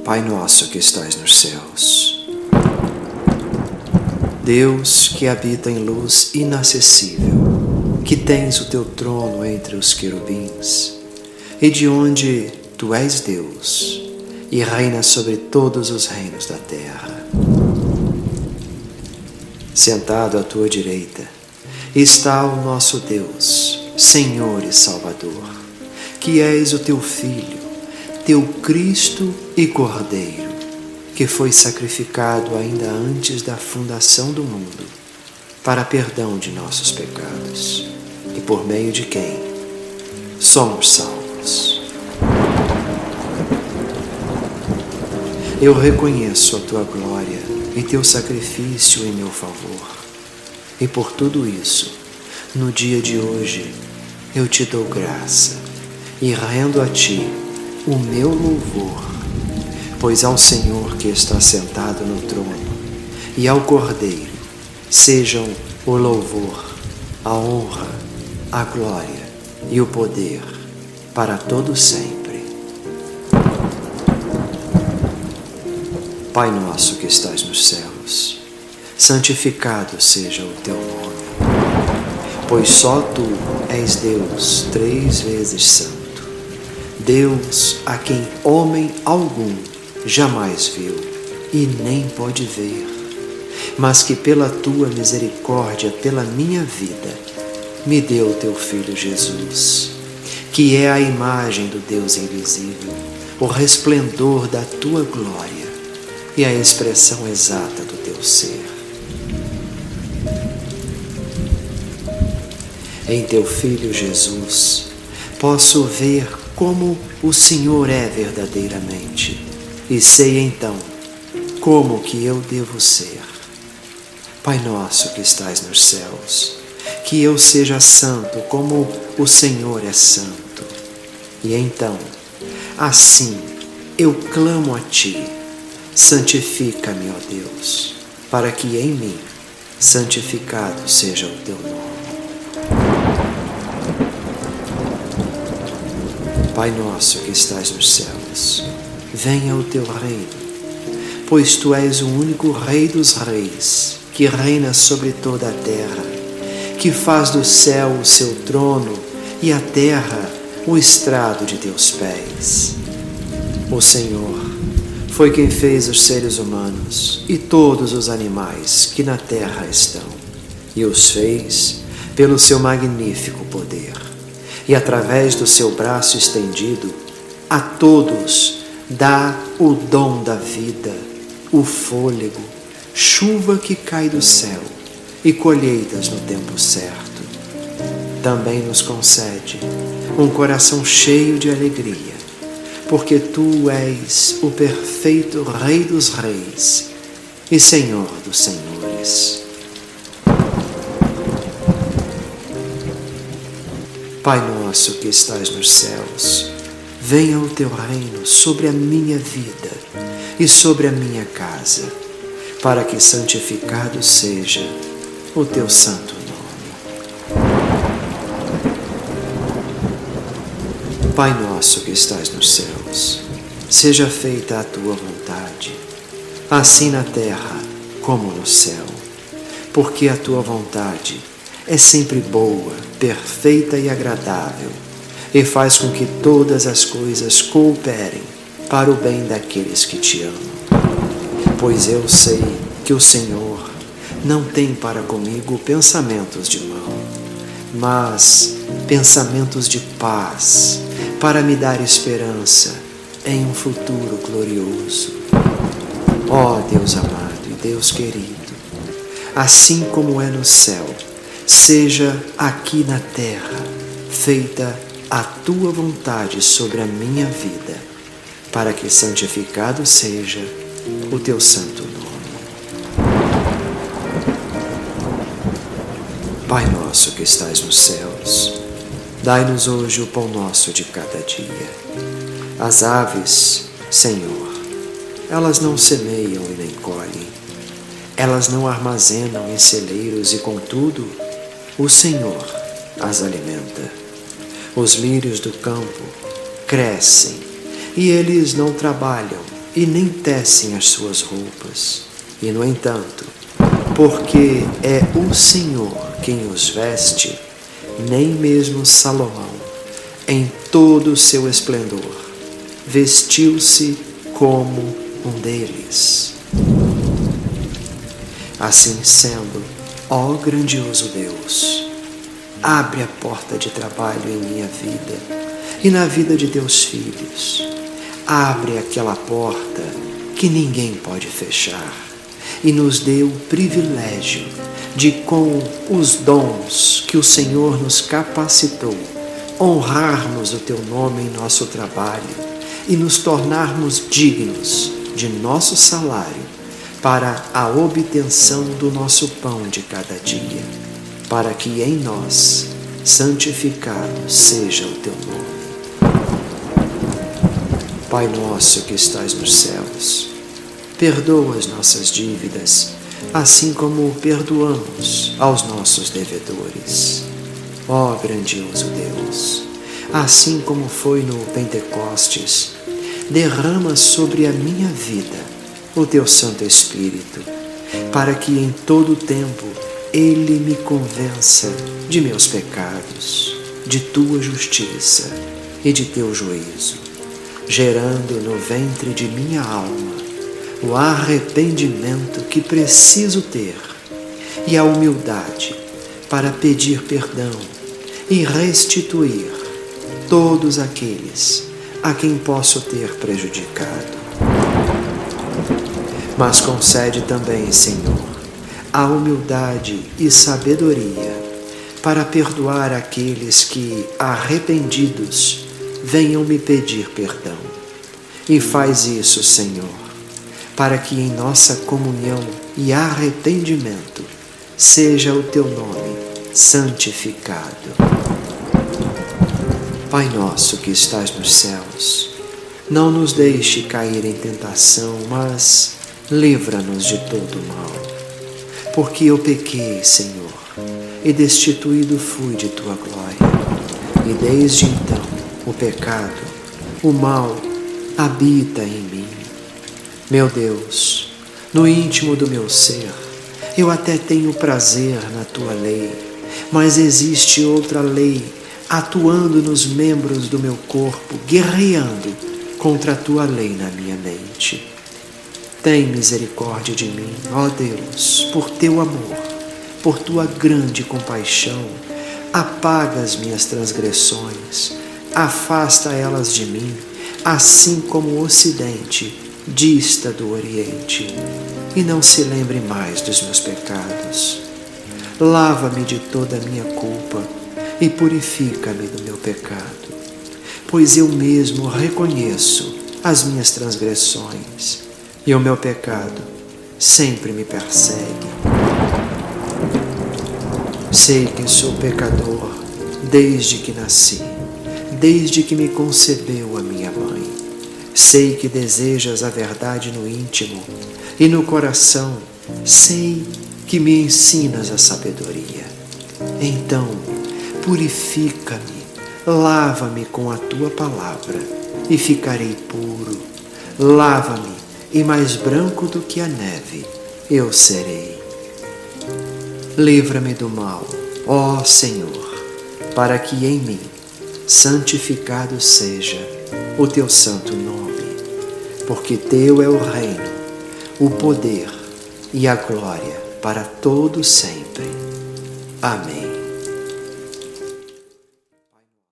Pai nosso que estais nos céus, Deus que habita em luz inacessível, que tens o teu trono entre os querubins, e de onde tu és Deus, e reinas sobre todos os reinos da terra. Sentado à tua direita está o nosso Deus, Senhor e Salvador, que és o teu Filho, teu Cristo e Cordeiro, que foi sacrificado ainda antes da fundação do mundo, para perdão de nossos pecados, e por meio de quem somos salvos. Eu reconheço a tua glória e teu sacrifício em meu favor, e por tudo isso, no dia de hoje, eu te dou graça e rendo a ti o meu louvor, pois ao Senhor que está sentado no trono e ao Cordeiro sejam o louvor, a honra, a glória e o poder para todo sempre. Pai nosso que estás nos céus, santificado seja o teu nome, pois só tu és Deus 3 vezes santo, Deus a quem homem algum jamais viu e nem pode ver, mas que pela tua misericórdia, pela minha vida, me deu teu Filho Jesus, que é a imagem do Deus invisível, o resplendor da tua glória e a expressão exata do teu ser. Em teu Filho Jesus, posso ver como o Senhor é verdadeiramente, e sei então como que eu devo ser. Pai nosso que estais nos céus, que eu seja santo como o Senhor é santo. E então, assim, eu clamo a ti, santifica-me, ó Deus, para que em mim santificado seja o teu nome. Pai nosso que estás nos céus, venha o teu reino, pois tu és o único Rei dos reis, que reina sobre toda a terra, que faz do céu o seu trono e a terra o estrado de teus pés. O Senhor foi quem fez os seres humanos e todos os animais que na terra estão, e os fez pelo seu magnífico poder. E através do seu braço estendido, a todos dá o dom da vida, o fôlego, chuva que cai do céu e colheitas no tempo certo. Também nos concede um coração cheio de alegria, porque tu és o perfeito Rei dos reis e Senhor dos senhores. Pai nosso que estás nos céus, venha o teu reino sobre a minha vida e sobre a minha casa, para que santificado seja o teu santo nome. Pai nosso que estás nos céus, seja feita a tua vontade, assim na terra como no céu, porque a tua vontade é sempre boa, perfeita e agradável, e faz com que todas as coisas cooperem para o bem daqueles que te amam. Pois eu sei que o Senhor não tem para comigo pensamentos de mal, mas pensamentos de paz, para me dar esperança em um futuro glorioso. Ó Deus amado e Deus querido, assim como é no céu, seja aqui na terra feita a tua vontade sobre a minha vida, para que santificado seja o teu santo nome. Pai nosso que estais nos céus, dai-nos hoje o pão nosso de cada dia. As aves, Senhor, elas não semeiam e nem colhem, elas não armazenam em celeiros e, contudo, o Senhor as alimenta. Os lírios do campo crescem e eles não trabalham e nem tecem as suas roupas. E, no entanto, porque é o Senhor quem os veste, nem mesmo Salomão, em todo o seu esplendor, vestiu-se como um deles. Assim sendo, ó grandioso Deus, abre a porta de trabalho em minha vida e na vida de teus filhos. Abre aquela porta que ninguém pode fechar e nos dê o privilégio de, com os dons que o Senhor nos capacitou, honrarmos o teu nome em nosso trabalho e nos tornarmos dignos de nosso salário para a obtenção do nosso pão de cada dia, para que em nós santificado seja o teu nome. Pai nosso que estais nos céus, perdoa as nossas dívidas, assim como perdoamos aos nossos devedores. Ó grandioso Deus, assim como foi no Pentecostes, derrama sobre a minha vida o teu Santo Espírito, para que em todo o tempo Ele me convença de meus pecados, de tua justiça e de teu juízo, gerando no ventre de minha alma o arrependimento que preciso ter e a humildade para pedir perdão e restituir todos aqueles a quem posso ter prejudicado. Mas concede também, Senhor, a humildade e sabedoria para perdoar aqueles que, arrependidos, venham me pedir perdão. E faz isso, Senhor, para que em nossa comunhão e arrependimento seja o teu nome santificado. Pai nosso que estás nos céus, não nos deixe cair em tentação, mas livra-nos de todo o mal. Porque eu pequei, Senhor, e destituído fui de tua glória. E desde então o pecado, o mal, habita em mim. Meu Deus, no íntimo do meu ser, eu até tenho prazer na tua lei, mas existe outra lei atuando nos membros do meu corpo, guerreando contra a tua lei na minha mente. Tem misericórdia de mim, ó Deus, por teu amor, por tua grande compaixão. Apaga as minhas transgressões, afasta elas de mim, assim como o Ocidente dista do Oriente, e não se lembre mais dos meus pecados. Lava-me de toda a minha culpa e purifica-me do meu pecado, pois eu mesmo reconheço as minhas transgressões e o meu pecado sempre me persegue. Sei que sou pecador desde que nasci, desde que me concebeu a minha mãe. Sei que desejas a verdade no íntimo e no coração sei que me ensinas a sabedoria. Então, purifica-me, lava-me com a tua palavra e ficarei puro. Lava-me e mais branco do que a neve eu serei. Livra-me do mal, ó Senhor, para que em mim santificado seja o teu santo nome, porque teu é o reino, o poder e a glória para todo sempre. Amém.